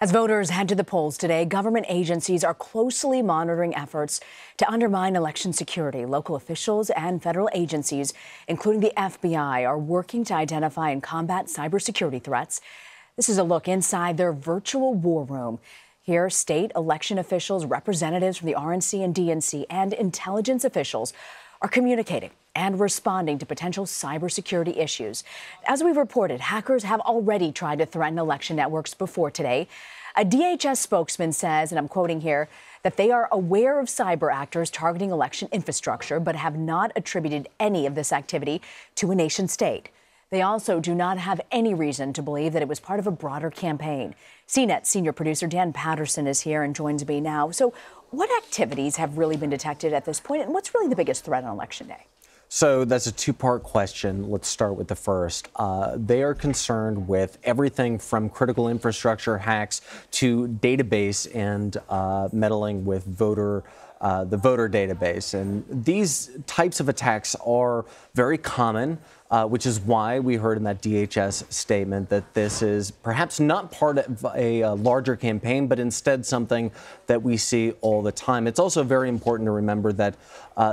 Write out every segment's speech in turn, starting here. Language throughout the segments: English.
As voters head to the polls today, government agencies are closely monitoring efforts to undermine election security. Local officials and federal agencies, including the FBI, are working to identify and combat cybersecurity threats. This is a look inside their virtual war room. Here, state election officials, representatives from the RNC and DNC, and intelligence officials are communicating and responding to potential cybersecurity issues. As we've reported, hackers have already tried to threaten election networks before today. A DHS spokesman says, and I'm quoting here, that they are aware of cyber actors targeting election infrastructure, but have not attributed any of this activity to a nation state. They also do not have any reason to believe that it was part of a broader campaign. CNET senior producer Dan Patterson is here and joins me now. So what activities have really been detected at this point, and what's really the biggest threat on Election Day? So that's a two-part question. Let's start with the first. They are concerned with everything from critical infrastructure hacks to database and meddling with the voter database. And these types of attacks are very common, which is why we heard in that DHS statement that this is perhaps not part of a larger campaign, but instead something that we see all the time. It's also very important to remember that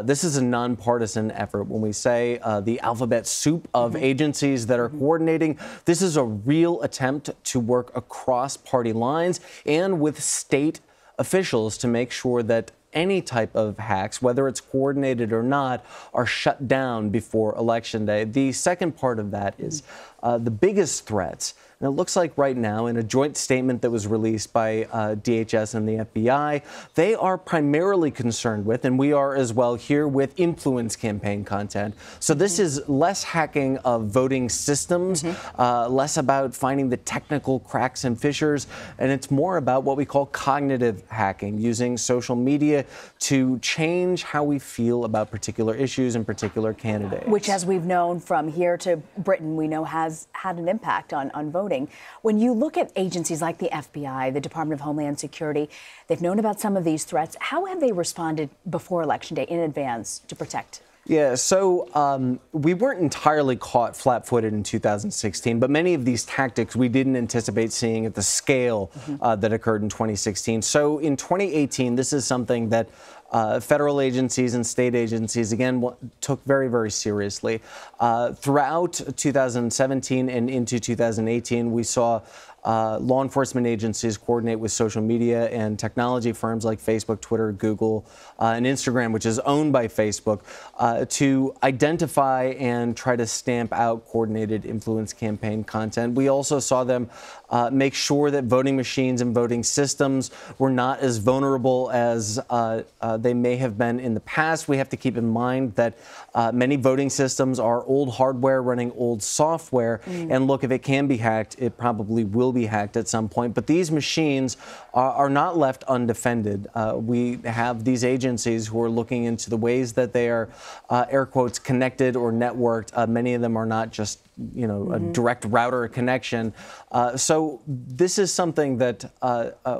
this is a nonpartisan effort. When we say the alphabet soup of agencies that are coordinating, this is a real attempt to work across party lines and with state officials to make sure that any type of hacks, whether it's coordinated or not, are shut down before Election Day. The second part of that is the biggest threats. And it looks like right now, in a joint statement that was released by DHS and the FBI, they are primarily concerned with, and we are as well here, with influence campaign content. So this is less hacking of voting systems, less about finding the technical cracks and fissures, and it's more about what we call cognitive hacking, using social media to change how we feel about particular issues and particular candidates. Which, as we've known from here to Britain, we know has had an impact on voting. When you look at agencies like the FBI, the Department of Homeland Security, they've known about some of these threats. How have they responded before Election Day in advance to protect? Yeah, so we weren't entirely caught flat-footed in 2016, but many of these tactics we didn't anticipate seeing at the scale that occurred in 2016. So in 2018, this is something that federal agencies and state agencies, again, took very, very seriously. Throughout 2017 and into 2018, we saw law enforcement agencies coordinate with social media and technology firms like Facebook, Twitter, Google, and Instagram, which is owned by Facebook, to identify and try to stamp out coordinated influence campaign content. We also saw them make sure that voting machines and voting systems were not as vulnerable as they may have been in the past. We have to keep in mind that many voting systems are old hardware running old software. And look, if it can be hacked, it probably will be hacked at some point. But these machines are not left undefended. We have these agencies who are looking into the ways that they are, air quotes, connected or networked. Many of them are not just, a direct router connection. So this is something that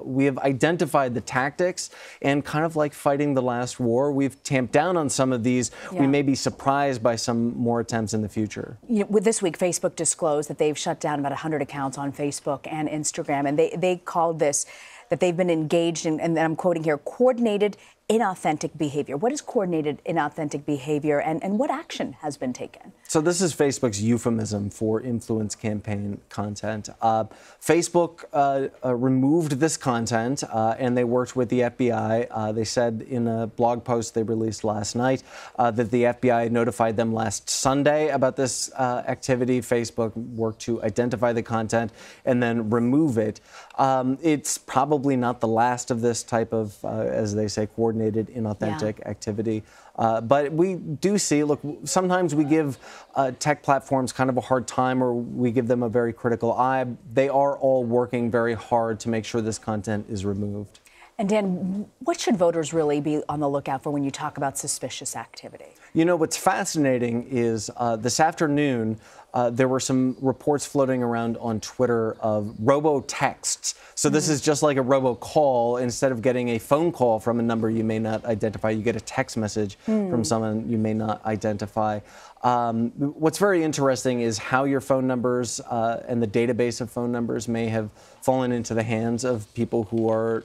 we have identified the tactics, and kind of like fighting the last war, we've tamped down on some of these. We may be surprised by some more attempts in the future. With this week, Facebook disclosed that they've shut down about 100 accounts on Facebook and Instagram, and they called this that they've been engaged in, and I'm quoting here, coordinated inauthentic behavior. What is coordinated inauthentic behavior, and what action has been taken? So this is Facebook's euphemism for influence campaign content. Facebook removed this content, and they worked with the FBI. They said in a blog post they released last night that the FBI notified them last Sunday about this activity. Facebook worked to identify the content and then remove it. It's probably not the last of this type of, as they say, coordinated inauthentic activity. But we do see, look, sometimes we give tech platforms kind of a hard time, or we give them a very critical eye. They are all working very hard to make sure this content is removed. And Dan, what should voters really be on the lookout for when you talk about suspicious activity? What's fascinating is this afternoon, there were some reports floating around on Twitter of robo-texts. So this is just like a robocall. Instead of getting a phone call from a number you may not identify, you get a text message from someone you may not identify. What's very interesting is how your phone numbers and the database of phone numbers may have fallen into the hands of people who are,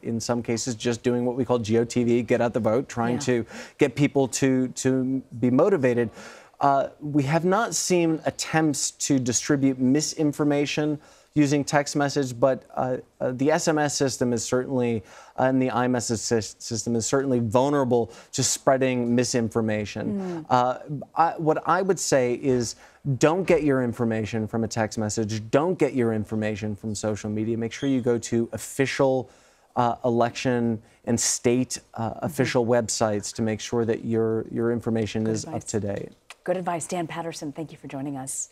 in some cases, just doing what we call GOTV, get out the vote, trying to get people to be motivated. We have not seen attempts to distribute misinformation using text message, but the SMS system is certainly, and the iMessage system is certainly vulnerable to spreading misinformation. What I would say is don't get your information from a text message. Don't get your information from social media. Make sure you go to official election and state official websites to make sure that your information is up to date. Good advice. Dan Patterson, thank you for joining us.